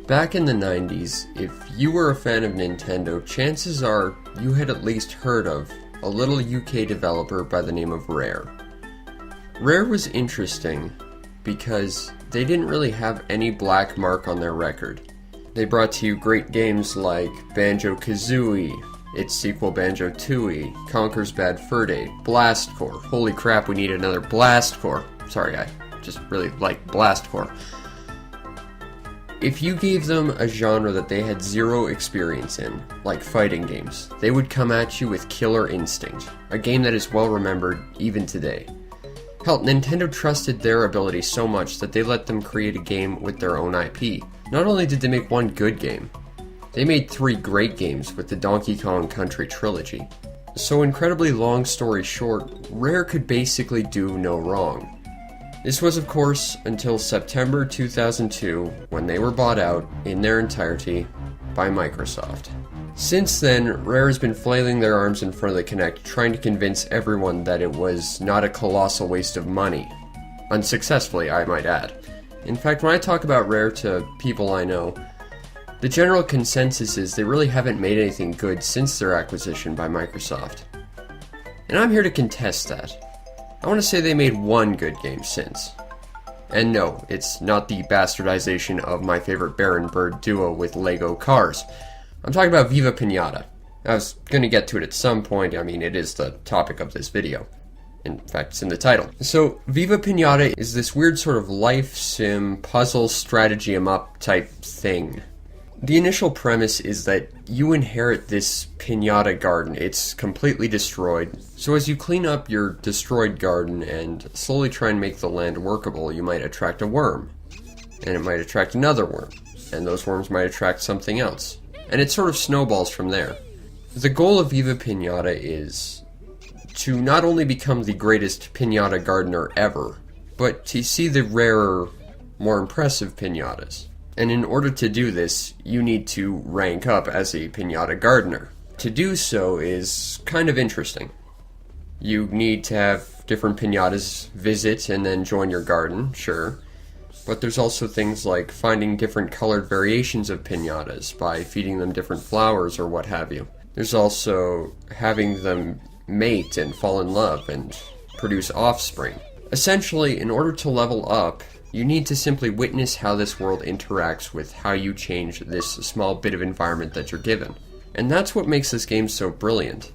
Back in the 90s, if you were a fan of Nintendo, chances are you had at least heard of a little UK developer by the name of Rare. Rare was interesting because they didn't really have any black mark on their record. They brought to you great games like Banjo-Kazooie, its sequel Banjo-Tooie, Conker's Bad Fur Day, Blast Corps. Holy crap, we need another Blast Corps. Sorry, I just really like Blast Corps. If you gave them a genre that they had zero experience in, like fighting games, they would come at you with Killer Instinct, a game that is well remembered even today. Hell, Nintendo trusted their ability so much that they let them create a game with their own IP. Not only did they make one good game, they made 3 great games with the Donkey Kong Country trilogy. So incredibly long story short, Rare could basically do no wrong. This was of course until September 2002 when they were bought out in their entirety by Microsoft. Since then, Rare has been flailing their arms in front of the Kinect trying to convince everyone that it was not a colossal waste of money. Unsuccessfully, I might add. In fact, when I talk about Rare to people I know, the general consensus is they really haven't made anything good since their acquisition by Microsoft. And I'm here to contest that. I want to say they made one good game since. And no, it's not the bastardization of my favorite Bear and Bird duo with Lego cars. I'm talking about Viva Pinata. I was going to get to it at some point. I mean, it is the topic of this video. In fact, it's in the title. So, Viva Pinata is this weird sort of life sim, puzzle, strategy 'em up type thing. The initial premise is that you inherit this pinata garden. It's completely destroyed. So as you clean up your destroyed garden and slowly try and make the land workable, you might attract a worm. And it might attract another worm. And those worms might attract something else. And it sort of snowballs from there. The goal of Viva Pinata is to not only become the greatest pinata gardener ever, but to see the rarer, more impressive pinatas. And in order to do this, you need to rank up as a pinata gardener. To do so is kind of interesting. You need to have different pinatas visit and then join your garden, sure. But there's also things like finding different colored variations of pinatas by feeding them different flowers or what have you. There's also having them mate and fall in love and produce offspring. Essentially, in order to level up, you need to simply witness how this world interacts with how you change this small bit of environment that you're given. And that's what makes this game so brilliant,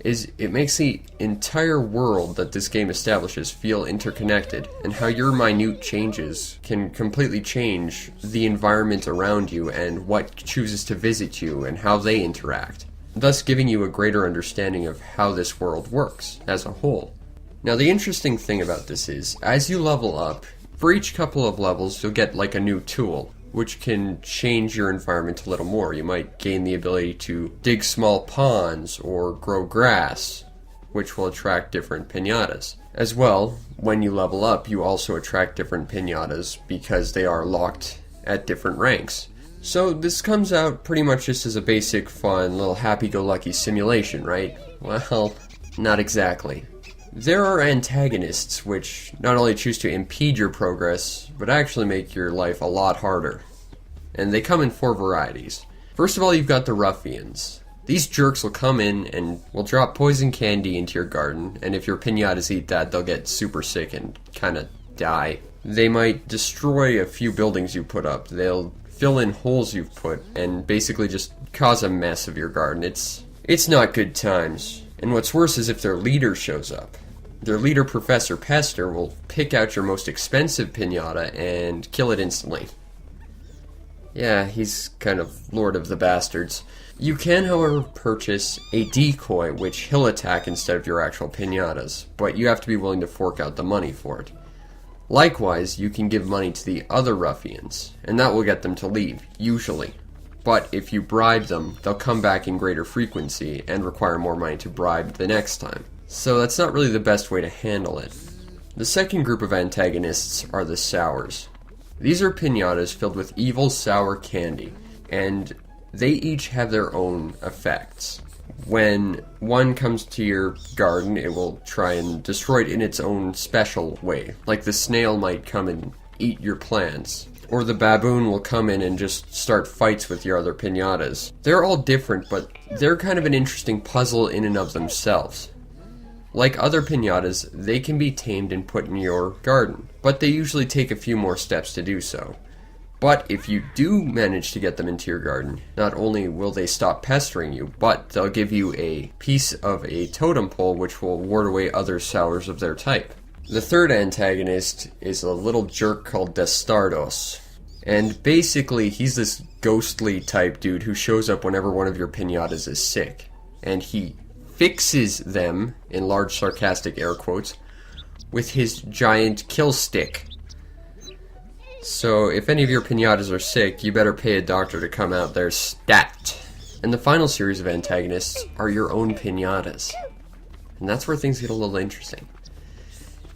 is it makes the entire world that this game establishes feel interconnected, and how your minute changes can completely change the environment around you and what chooses to visit you and how they interact, thus giving you a greater understanding of how this world works as a whole. Now the interesting thing about this is, as you level up, for each couple of levels you'll get like a new tool, which can change your environment a little more. You might gain the ability to dig small ponds or grow grass, which will attract different pinatas. As well, when you level up, you also attract different pinatas because they are locked at different ranks. So this comes out pretty much just as a basic, fun, little happy-go-lucky simulation, right? Well, not exactly. There are antagonists which not only choose to impede your progress, but actually make your life a lot harder. And they come in 4 varieties. First of all, you've got the ruffians. These jerks will come in and will drop poison candy into your garden, and if your pinatas eat that, they'll get super sick and kinda die. They might destroy a few buildings you put up. They'll fill in holes you've put, and basically just cause a mess of your garden. It's not good times. And what's worse is if their leader shows up. Their leader, Professor Pester, will pick out your most expensive pinata and kill it instantly. Yeah, he's kind of Lord of the Bastards. You can, however, purchase a decoy, which he'll attack instead of your actual pinatas, but you have to be willing to fork out the money for it. Likewise, you can give money to the other ruffians, and that will get them to leave, usually. But if you bribe them, they'll come back in greater frequency and require more money to bribe the next time. So that's not really the best way to handle it. The second group of antagonists are the sours. These are pinatas filled with evil sour candy, and they each have their own effects. When one comes to your garden, it will try and destroy it in its own special way. Like the snail might come and eat your plants. Or the baboon will come in and just start fights with your other pinatas. They're all different, but they're kind of an interesting puzzle in and of themselves. Like other pinatas, they can be tamed and put in your garden, but they usually take a few more steps to do so. But if you do manage to get them into your garden, not only will they stop pestering you, but they'll give you a piece of a totem pole which will ward away other sours of their type. The third antagonist is a little jerk called Destardos. And basically, he's this ghostly type dude who shows up whenever one of your pinatas is sick. And he fixes them, in large sarcastic air quotes, with his giant kill stick. So if any of your pinatas are sick, you better pay a doctor to come out there stat. And the final series of antagonists are your own pinatas. And that's where things get a little interesting.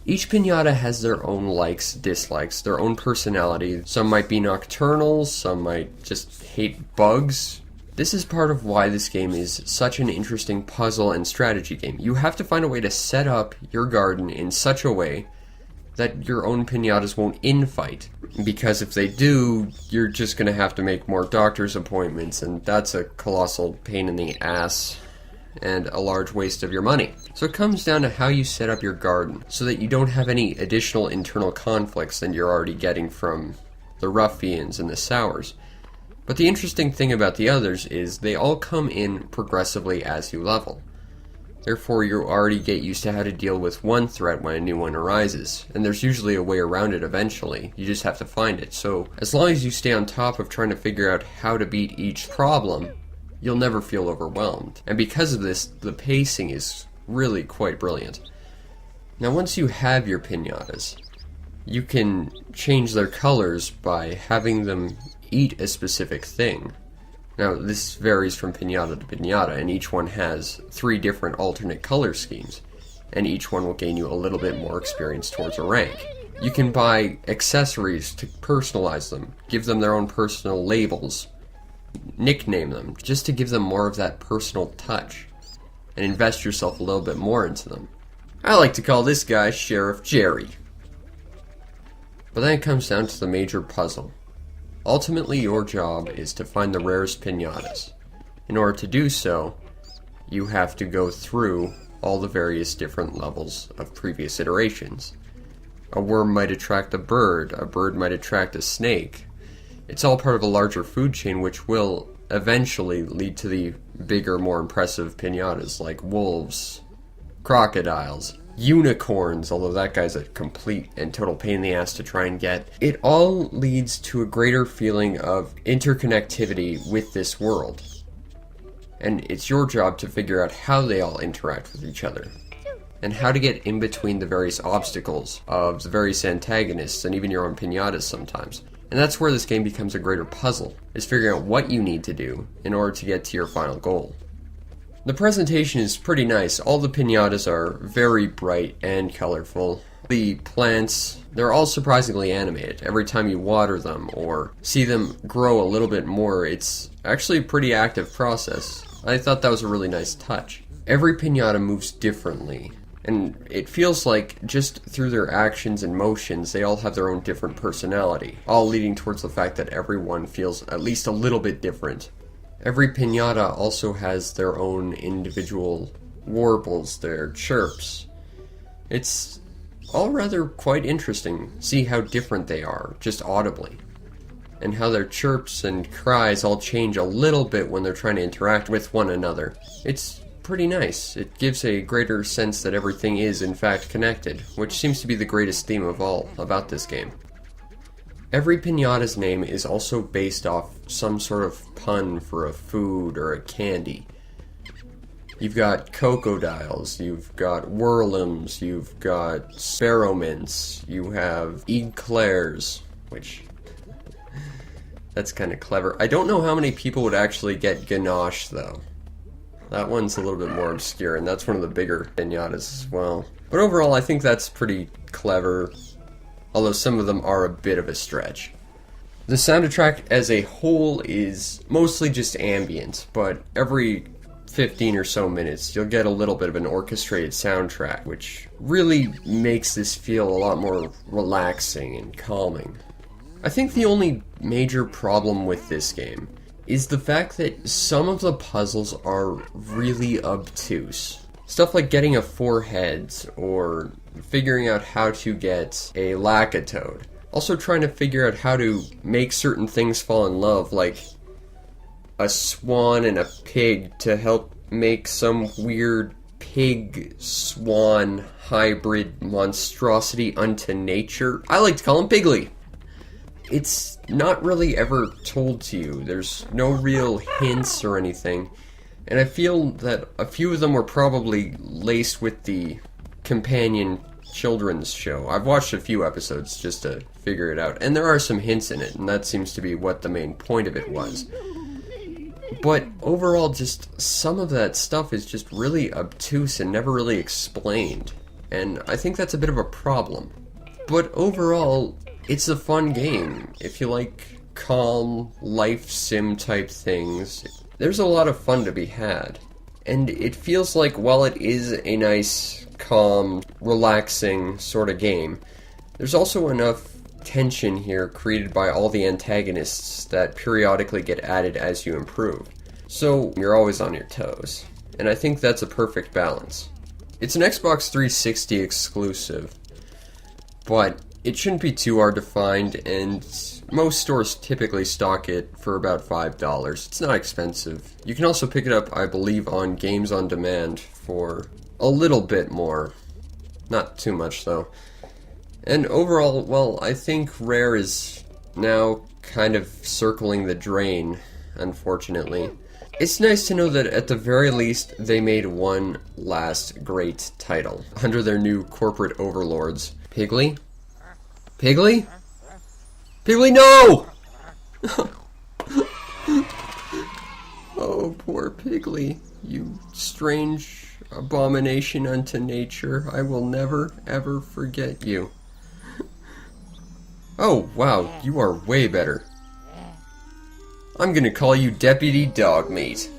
Each pinata has their own likes, dislikes, their own personality. Some might be nocturnal, some might just hate bugs. This is part of why this game is such an interesting puzzle and strategy game. You have to find a way to set up your garden in such a way that your own pinatas won't infight. Because if they do, you're just going to have to make more doctor's appointments, and that's a colossal pain in the ass and a large waste of your money. So it comes down to how you set up your garden so that you don't have any additional internal conflicts than you're already getting from the ruffians and the sours. But the interesting thing about the others is they all come in progressively as you level. Therefore, you already get used to how to deal with one threat when a new one arises, and there's usually a way around it eventually. You just have to find it. So as long as you stay on top of trying to figure out how to beat each problem, you'll never feel overwhelmed. And because of this, the pacing is really quite brilliant. Now, once you have your pinatas, you can change their colors by having them eat a specific thing. Now, this varies from pinata to pinata, and each one has 3 different alternate color schemes, and each one will gain you a little bit more experience towards a rank. You can buy accessories to personalize them, give them their own personal labels, nickname them, just to give them more of that personal touch, and invest yourself a little bit more into them. I like to call this guy Sheriff Jerry. But then it comes down to the major puzzle. Ultimately, your job is to find the rarest pinatas. In order to do so, you have to go through all the various different levels of previous iterations. A worm might attract a bird might attract a snake. It's all part of a larger food chain which will eventually lead to the bigger, more impressive pinatas like wolves, crocodiles, unicorns, although that guy's a complete and total pain in the ass to try and get. It all leads to a greater feeling of interconnectivity with this world. And it's your job to figure out how they all interact with each other, and how to get in between the various obstacles of the various antagonists and even your own pinatas sometimes. And that's where this game becomes a greater puzzle, is figuring out what you need to do in order to get to your final goal. The presentation is pretty nice. All the pinatas are very bright and colorful. The plants, they're all surprisingly animated. Every time you water them or see them grow a little bit more, it's actually a pretty active process. I thought that was a really nice touch. Every pinata moves differently, and it feels like just through their actions and motions, they all have their own different personality, all leading towards the fact that everyone feels at least a little bit different. Every pinata also has their own individual warbles, their chirps. It's all rather quite interesting. See how different they are, just audibly. And how their chirps and cries all change a little bit when they're trying to interact with one another. It's pretty nice. It gives a greater sense that everything is in fact connected, which seems to be the greatest theme of all about this game. Every pinata's name is also based off some sort of pun for a food or a candy. You've got crocodiles, you've got whirlums, you've got sparrowmints, you have eclairs, which, that's kind of clever. I don't know how many people would actually get ganache, though. That one's a little bit more obscure, and that's one of the bigger pinatas as well. But overall, I think that's pretty clever, although some of them are a bit of a stretch. The soundtrack as a whole is mostly just ambient, but every 15 or so minutes you'll get a little bit of an orchestrated soundtrack, which really makes this feel a lot more relaxing and calming. I think the only major problem with this game is the fact that some of the puzzles are really obtuse. Stuff like getting a 4 heads, or figuring out how to get a Lackatoad. Also trying to figure out how to make certain things fall in love, like a swan and a pig to help make some weird pig-swan hybrid monstrosity unto nature. I like to call him Piggly. It's not really ever told to you. There's no real hints or anything. And I feel that a few of them were probably laced with the companion children's show. I've watched a few episodes just to figure it out, and there are some hints in it, and that seems to be what the main point of it was. But overall, just some of that stuff is just really obtuse and never really explained, and I think that's a bit of a problem. But overall, it's a fun game. If you like calm, life sim type things, there's a lot of fun to be had. And it feels like while it is a nice, calm, relaxing sort of game, there's also enough tension here created by all the antagonists that periodically get added as you improve. So you're always on your toes. And I think that's a perfect balance. It's an Xbox 360 exclusive, but it shouldn't be too hard to find, and most stores typically stock it for about $5. It's not expensive. You can also pick it up, I believe, on Games on Demand for a little bit more. Not too much, though. And overall, well, I think Rare is now kind of circling the drain, unfortunately. It's nice to know that at the very least they made one last great title under their new corporate overlords. Piggly? Piggly? Piggly, no! Oh, poor Piggly. You strange abomination unto nature. I will never, ever forget you. Oh, wow, you are way better. I'm gonna call you Deputy Dogmeat.